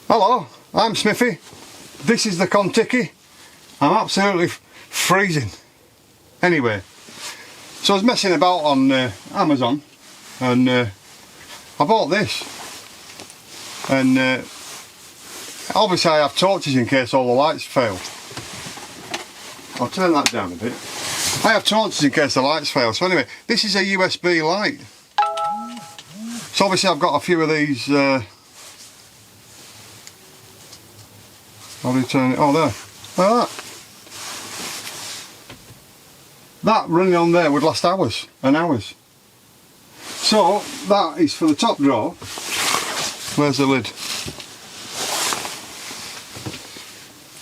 Hello, I'm Smithy. This is the Contiki. I'm absolutely freezing. Anyway, so I was messing about on Amazon and I bought this. And obviously I have torches in case all the lights fail. I'll turn that down a bit. I have torches in case the lights fail. So anyway, this is a USB light. So obviously I've got a few of these. How do you turn it? Oh, there. Like that. That running on there would last hours and hours. So that is for the top drawer. Where's the lid?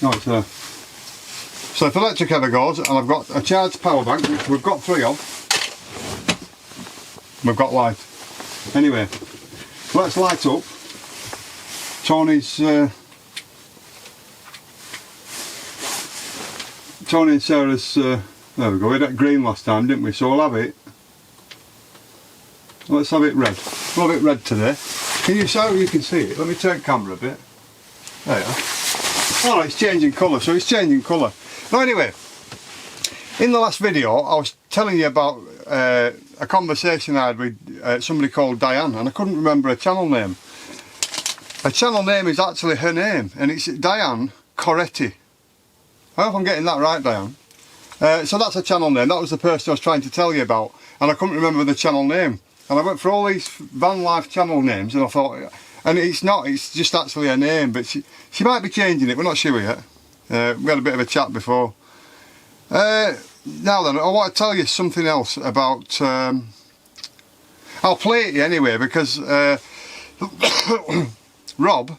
Oh, it's there. So if the electric ever goes, and I've got a charged power bank, which we've got 3 of, we've got light. Anyway, let's light up Tony and Sarah's, there we go, we had it green last time, didn't we? So we'll have it. Let's have it red. We'll have it red today. Can you see? You can see it. Let me turn camera a bit. There you are. Oh, it's changing colour, so it's changing colour. Now anyway, in the last video I was telling you about a conversation I had with somebody called Diane, and I couldn't remember her channel name. Her channel name is actually her name, and it's Diane Coretti. I hope I'm getting that right, Diane. So that's a channel name. That was the person I was trying to tell you about, and I couldn't remember the channel name. And I went for all these van life channel names, and I thought, and it's not, it's just actually a name, but she might be changing it, we're not sure yet. We had a bit of a chat before. Now then, I want to tell you something else about, I'll play it anyway, because Rob,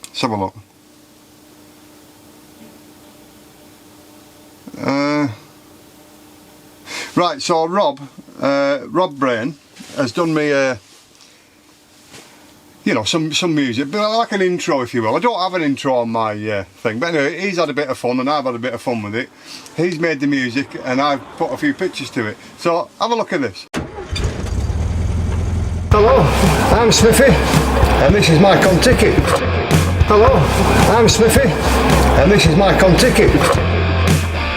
let's have a look. Right, so Rob Brain has done me you know, some music, but like an intro, if you will. I don't have an intro on my thing, but anyway, he's had a bit of fun and I've had a bit of fun with it. He's made the music and I've put a few pictures to it. So have a look at this. Hello, I'm Smithy and this is my Contiki. Hello, I'm Smithy and this is my Contiki.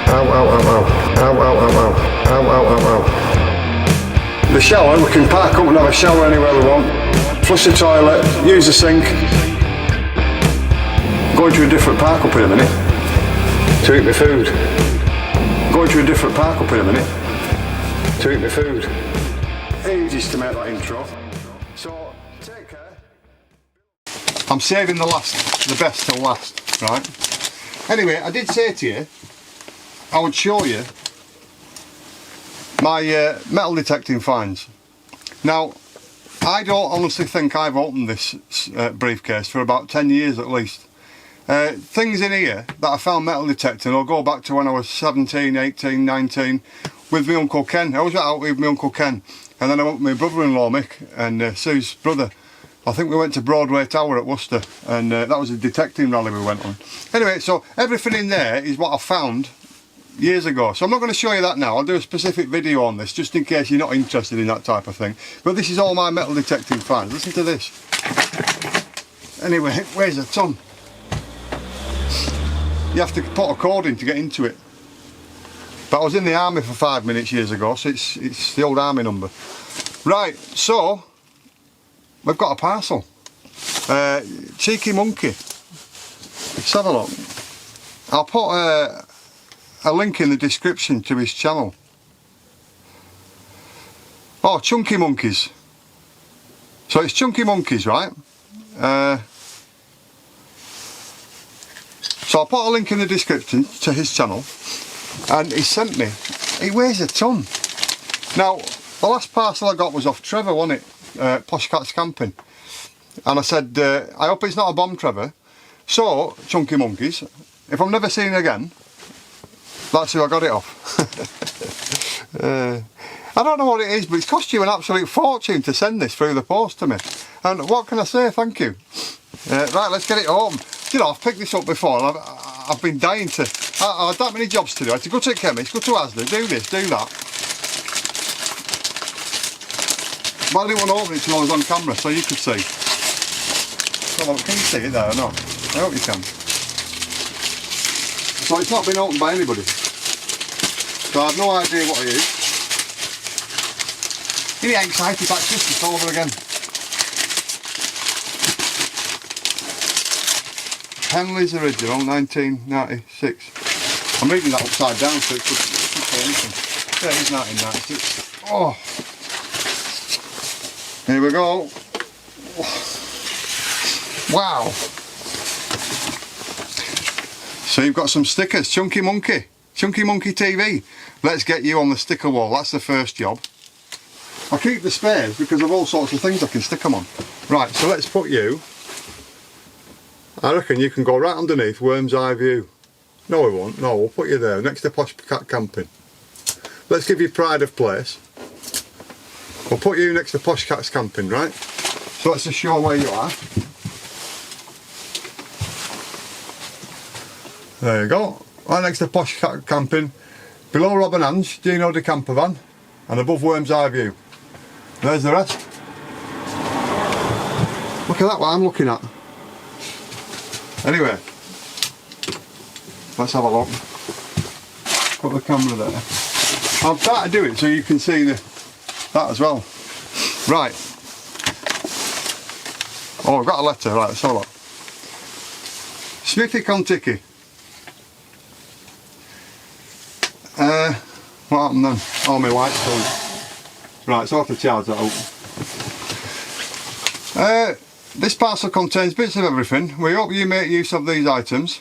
Ow, ow, ow, ow, ow, ow, ow, ow, ow, ow, ow, ow. The shower, we can park up and have a shower anywhere we want. Flush the toilet, use the sink. Going to a different park up in a minute to eat my food. Going to a different park up in a minute to eat my food. Ages to make that intro. So, take care. I'm saving the best till last, right? Anyway, I did say to you, I would show you my metal detecting finds. Now, I don't honestly think I've opened this briefcase for about 10 years at least. Things in here that I found metal detecting will go back to when I was 17, 18, 19 with my Uncle Ken. I was out with my Uncle Ken, and then I went with my brother-in-law Mick and Sue's brother. I think we went to Broadway Tower at Worcester, and that was a detecting rally we went on. Anyway, so everything in there is what I found years ago, so I'm not going to show you that now. I'll do a specific video on this just in case you're not interested in that type of thing, but this is all my metal detecting finds. Listen to this. Anyway, it weighs a ton. You have to put a code in to get into it, but I was in the army for 5 minutes years ago, so it's the old army number. Right, so we've got a parcel. Cheeky monkey. Let's have a look. I'll put a link in the description to his channel. Oh, Chunky Monkeys. So it's Chunky Monkeys, right? So I'll put a link in the description to his channel, and he sent me, he weighs a ton. Now, the last parcel I got was off Trevor, wasn't it? Posh Cats Camping. And I said, I hope it's not a bomb, Trevor. So, Chunky Monkeys, if I'm never seen again, that's who I got it off. I don't know what it is, but it's cost you an absolute fortune to send this through the post to me. And what can I say? Thank you. Right, let's get it home. You know, I've picked this up before and I've been dying to. I had that many jobs to do. I had to go to the chemist, go to Asda, do this, do that. But I didn't want to open it until I was on camera so you could see. have a look. Can you see it there or not? I hope you can. So it's not been opened by anybody. So I have no idea what it is. You get excited about Christmas all over again. Henley's original, 1996. I'm reading that upside down so it could say anything. Yeah, it is 1996. Oh! Here we go. Wow! So you've got some stickers. Chunky Monkey TV. Let's get you on the sticker wall. That's the first job. I keep the spares because of all sorts of things I can stick them on. Right, so let's put you. I reckon you can go right underneath Worm's Eye View. No we won't, no, we'll put you there, next to Posh Cat Camping. Let's give you pride of place. We'll put you next to Posh Cat's Camping, right? So let's just show where you are. There you go, right next to Posh Cat Camping. Below Rob and Ange, Dino de Camper Van. And above Worm's Eye View. There's the rest. Look at that, what I'm looking at. Anyway, let's have a look. Put the camera there. I'll try to do it so you can see that as well. Right. Oh, I've got a letter. Right, let's have a look. Smithy Contiki. What happened then? Oh, my light's going. Right, so I have to charge that up. This parcel contains bits of everything. We hope you make use of these items.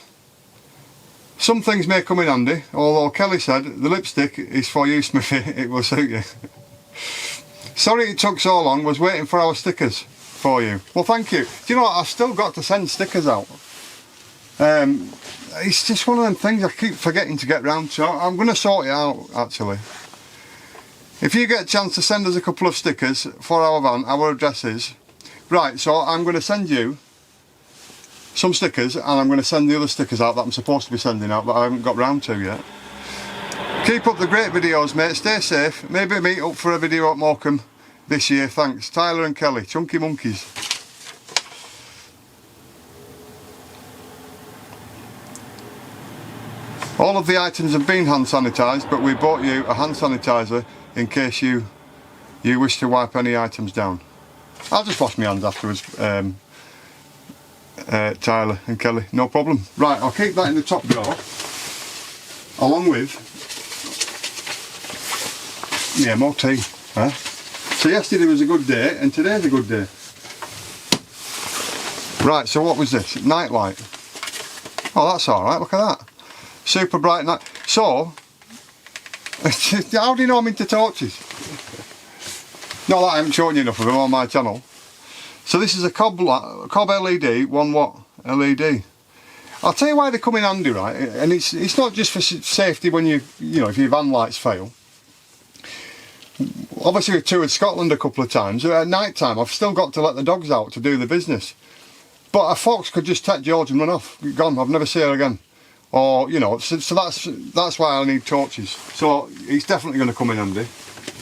Some things may come in handy, although Kelly said the lipstick is for you, Smithy, it will suit you. Sorry it took so long, was waiting for our stickers for you. Well, thank you. Do you know what, I've still got to send stickers out. It's just one of them things I keep forgetting to get round to. I'm going to sort it out, actually. If you get a chance to send us a couple of stickers for our van, our address is... Right, so I'm going to send you some stickers and I'm going to send the other stickers out that I'm supposed to be sending out that I haven't got round to yet. Keep up the great videos, mate. Stay safe. Maybe meet up for a video at Morecambe this year. Thanks. Tyler and Kelly, Chunky Monkeys. All of the items have been hand sanitised, but we bought you a hand sanitizer in case you wish to wipe any items down. I'll just wash my hands afterwards, Tyler and Kelly, no problem. Right, I'll keep that in the top drawer, along with, yeah, more tea. Huh? So yesterday was a good day, and today's a good day. Right, so what was this? Night light. Oh, that's alright, look at that. Super bright night. So, how do you know I'm into torches? Not that I haven't shown you enough of them on my channel. So this is a cob LED, 1 watt LED. I'll tell you why they come in handy, right? And it's not just for safety when you know, if your van lights fail. Obviously we've toured Scotland a couple of times. At night time I've still got to let the dogs out to do the business. But a fox could just take George and run off. Gone, I've never seen her again. Or, you know, so that's why I need torches. So it's definitely going to come in handy.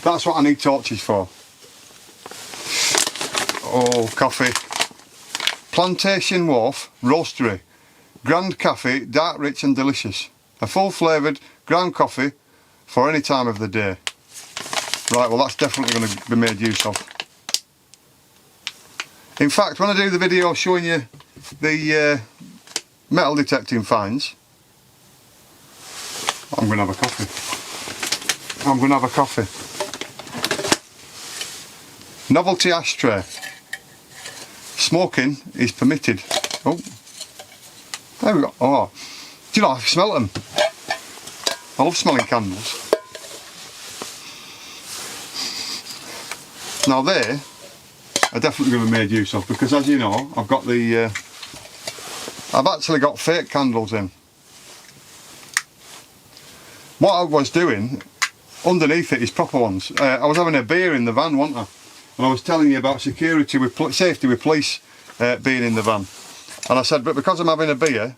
That's what I need torches for. Oh, coffee. Plantation Wharf Roastery. Grand Cafe, dark, rich and delicious. A full flavoured ground coffee for any time of the day. Right, well that's definitely going to be made use of. In fact, when I do the video showing you the metal detecting finds, I'm going to have a coffee. I'm going to have a coffee. Novelty ashtray. Smoking is permitted. Oh, there we go. Oh, do you know, I smell them. I love smelling candles. Now they are definitely going to be made use of because, as you know, I've got the I've actually got fake candles in. What I was doing underneath it is proper ones. I was having a beer in the van, wasn't I? And I was telling you about security with safety with police being in the van. And I said, but because I'm having a beer,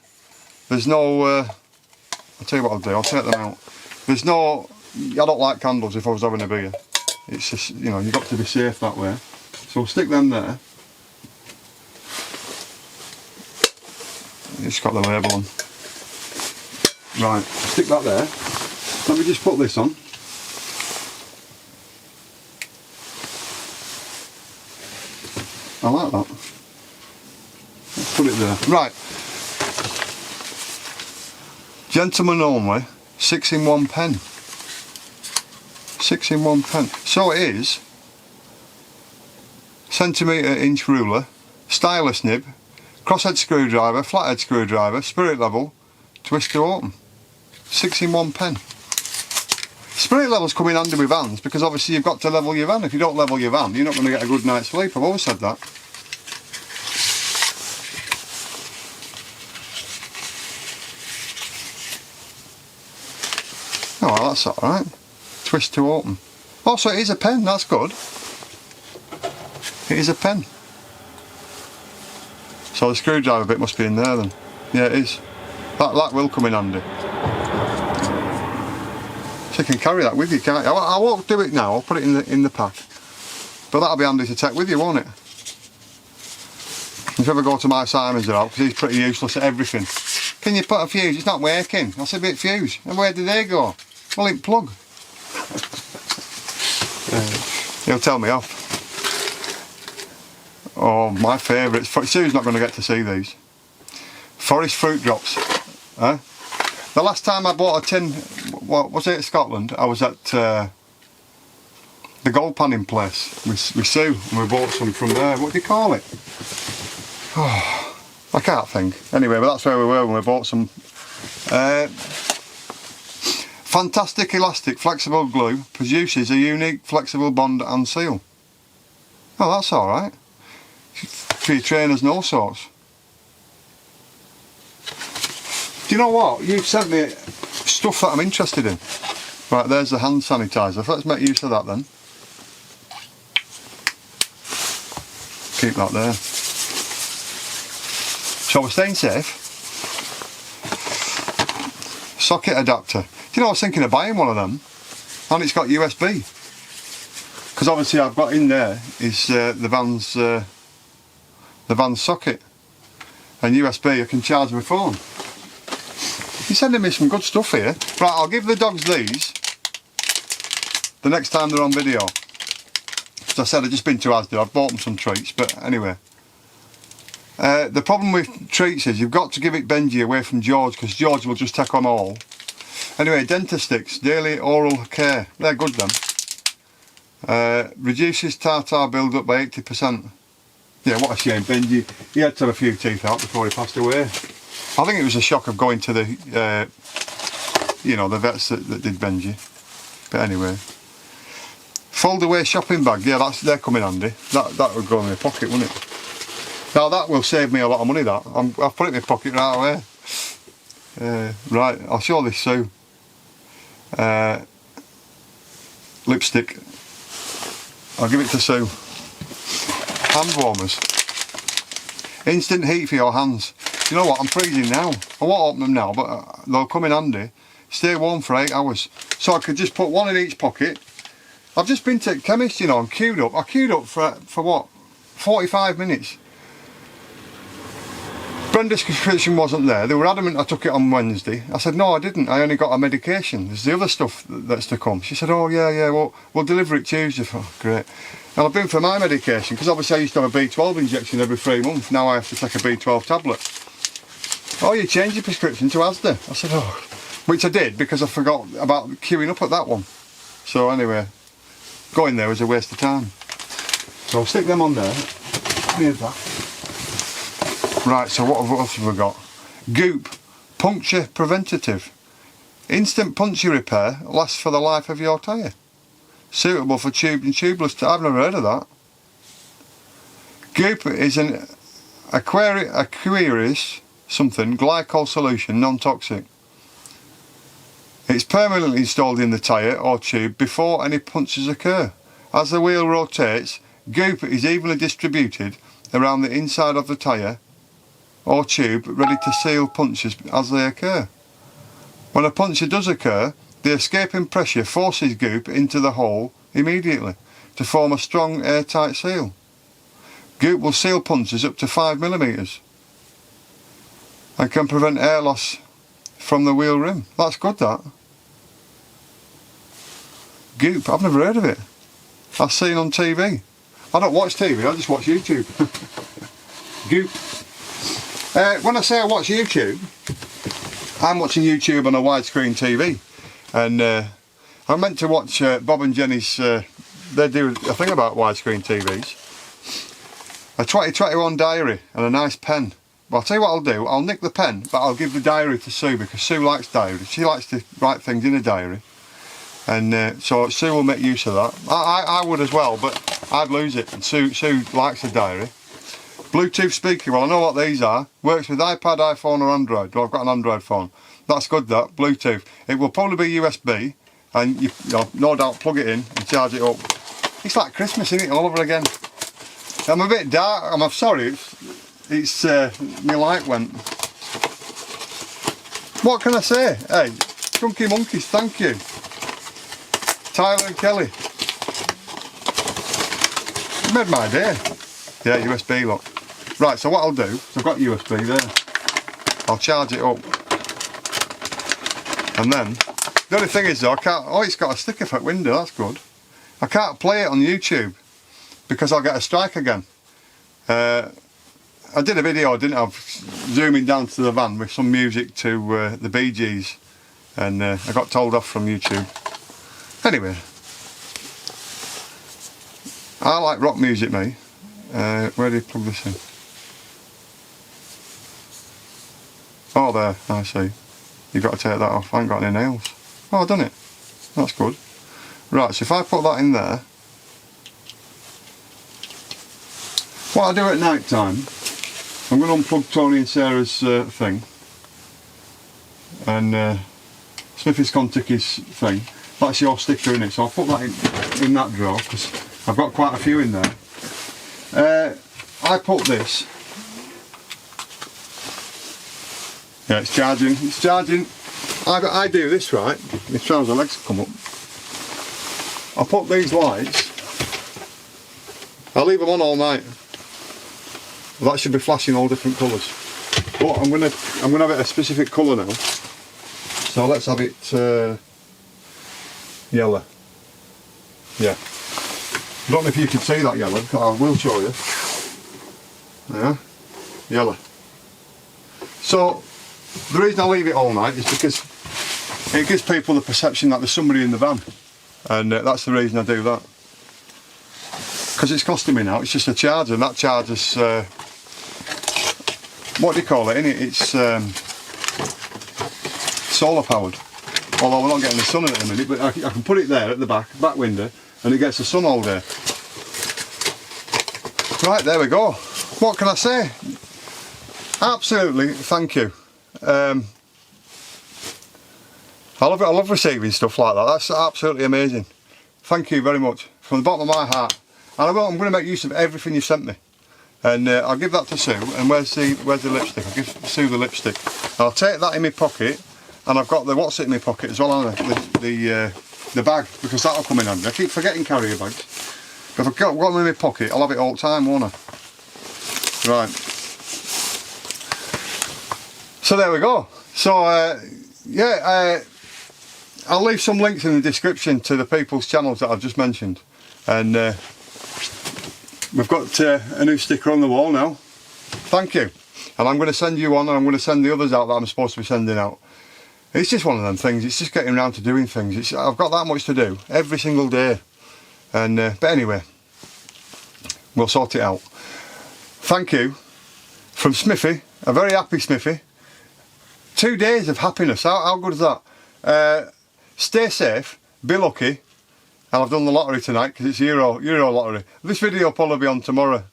there's no. I'll tell you what I'll do. I'll take them out. There's no. I don't like candles if I was having a beer. It's just, you know, you've got to be safe that way. So I'll stick them there. it's got the label on. Right, stick that there. Let me just put this on. I like that. Let's put it there. Right. Gentlemen only, 6 in 1 pen. 6 in 1 pen. So it is centimetre inch ruler, stylus nib, crosshead screwdriver, flathead screwdriver, spirit level, twist to open. 6 in 1 pen. Spirit levels come in handy with vans because obviously you've got to level your van. If you don't level your van, you're not going to get a good night's sleep. I've always said that. Oh, well, that's alright. Twist to open. Also, it is a pen, that's good. It is a pen. So the screwdriver bit must be in there then. Yeah, it is. That will come in handy. So you can carry that with you, can't you? I won't do it now, I'll put it in the pack. But that'll be handy to take with you, won't it? If you ever go to my Simon's or out, because he's pretty useless at everything. Can you put a fuse? It's not working. I said, bit fuse. And where did they go? Well, it plug. He'll tell me off. Oh, my favourites. Sue's not going to get to see these. Forest fruit drops. Huh? The last time I bought a tin, what was it, Scotland? I was at the gold panning place with Sue, and we bought some from there. What do you call it? Oh, I can't think. Anyway, but that's where we were when we bought some. Fantastic elastic flexible glue produces a unique flexible bond and seal. Oh, that's alright. For your trainers and all sorts. Do you know what? You've sent me stuff that I'm interested in. Right, there's the hand sanitizer. Let's make use of that then. Keep that there. So we're staying safe. Socket adapter. Do you know, I was thinking of buying one of them, and it's got USB. Because obviously I've got in there is the van's socket, and USB. I can charge my phone. You're sending me some good stuff here. Right, I'll give the dogs these the next time they're on video. As I said, I've just been to Asda, I've bought them some treats, but anyway. The problem with treats is you've got to give it Benji away from George, because George will just take on all. Anyway, Dentasticks, daily oral care, they're good then. Reduces tartar build up by 80%. Yeah, what a shame, Benji. He had to have a few teeth out before he passed away. I think it was a shock of going to the, you know, the vets that did Benji. But anyway. Fold away shopping bag, yeah, they're coming handy. That would go in my pocket, wouldn't it? Now that will save me a lot of money, that. I've put it in my pocket right away. Right, I'll show this Sue. Lipstick. I'll give it to Sue. Hand warmers. Instant heat for your hands. You know what, I'm freezing now. I won't open them now, but they'll come in handy. Stay warm for 8 hours. So I could just put one in each pocket. I've just been to the chemist, you know, and queued up. I queued up for what? 45 minutes. Brenda's prescription wasn't there. They were adamant I took it on Wednesday. I said, no, I didn't. I only got a medication. There's the other stuff that's to come. She said, oh, yeah, well, we'll deliver it Tuesday. Oh, great. And I've been for my medication, because obviously I used to have a B12 injection every 3 months. Now I have to take a B12 tablet. Oh, you changed your prescription to Asda. I said, oh. Which I did, because I forgot about queuing up at that one. So anyway, going there was a waste of time. So I'll stick them on there. Here's that. Right, so what else have we got? Goop, puncture preventative. Instant puncture repair lasts for the life of your tyre. Suitable for tubed and tubeless. I've never heard of that. Goop is an aqueous something glycol solution, non-toxic. It's permanently installed in the tyre or tube before any punctures occur. As the wheel rotates, goop is evenly distributed around the inside of the tyre or tube, ready to seal punctures as they occur. When a puncture does occur, the escaping pressure forces goop into the hole immediately to form a strong airtight seal. Goop will seal punctures up to 5 mm. and can prevent air loss from the wheel rim. That's good, that. Goop, I've never heard of it. I've seen on TV. I don't watch TV, I just watch YouTube. Goop. When I say I watch YouTube, I'm watching YouTube on a widescreen TV. And I meant to watch Bob and Jenny's, they do a thing about widescreen TVs. A 2021 diary and a nice pen. Well, I'll tell you what I'll do, I'll nick the pen, but I'll give the diary to Sue, because Sue likes diaries. She likes to write things in a diary. And so Sue will make use of that. I would as well, but I'd lose it, and Sue likes a diary. Bluetooth speaker, well I know what these are. Works with iPad, iPhone or Android. Well, I've got an Android phone. That's good, that, Bluetooth. It will probably be USB, and you'll no doubt plug it in and charge it up. It's like Christmas, isn't it, all over again. I'm a bit dark, I'm sorry, it's my light went. What can I say? Hey, Chunky Monkeys, thank you. Tyler and Kelly. You made my day. Yeah, USB, look. Right, so what I'll do, I've got USB there. I'll charge it up. And then, the only thing is though, I can't, oh, it's got a sticker for the window, that's good. I can't play it on YouTube because I'll get a strike again. I did a video, didn't I, zooming down to the van with some music to the Bee Gees, and I got told off from YouTube. Anyway, I like rock music, me. Where do you plug this in? Oh, there, I see. You've got to take that off. I ain't got any nails. Oh, I've done it. That's good. Right, so if I put that in there, what I do at night time, I'm going to unplug Tony and Sarah's thing, and Smithy's Conticky's thing. That's your sticker in it, so I'll put that in that drawer, because I've got quite a few in there. I put this. Yeah, it's charging. It's charging. I do this right. As soon as the legs come up, I put these lights. I'll leave them on all night. That should be flashing all different colours. But I'm gonna have it a specific colour now. So let's have it yellow. Yeah. I don't know if you can see that yellow. I will show you. Yeah. Yellow. So the reason I leave it all night is because it gives people the perception that there's somebody in the van, and that's the reason I do that. Because it's costing me now. It's just a charger, and that charger's what do you call it? It's solar powered. Although we're not getting the sun in it at the minute, but I can put it there at the back window, and it gets the sun all day. Right, there we go. What can I say? Absolutely, thank you. I love it. I love receiving stuff like that. That's absolutely amazing. Thank you very much from the bottom of my heart. And I'm going to make use of everything you've sent me. And I'll give that to Sue. And where's the lipstick? I'll give Sue the lipstick. I'll take that in my pocket, and I've got the what's it in my pocket as well, the bag, because that'll come in handy. I keep forgetting carrier bags. But if I've got one in my pocket, I'll have it all the time, won't I? Right. So there we go. So yeah, I'll leave some links in the description to the people's channels that I've just mentioned, and we've got a new sticker on the wall now. Thank you. And I'm going to send you one, and I'm going to send the others out that I'm supposed to be sending out. It's just one of them things. It's just getting around to doing things. I've got that much to do every single day, and but anyway, we'll sort it out. Thank you from Smithy, a very happy Smithy. 2 days of happiness. How good is that? Stay safe, be lucky, and I've done the lottery tonight because it's Euro lottery. This video will probably be on tomorrow,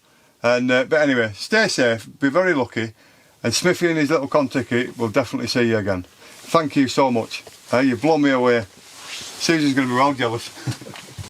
and but anyway, stay safe, be very lucky, and Smithy and his little Conticky will definitely see you again. Thank you so much. You've blown me away. Susie's going to be well jealous.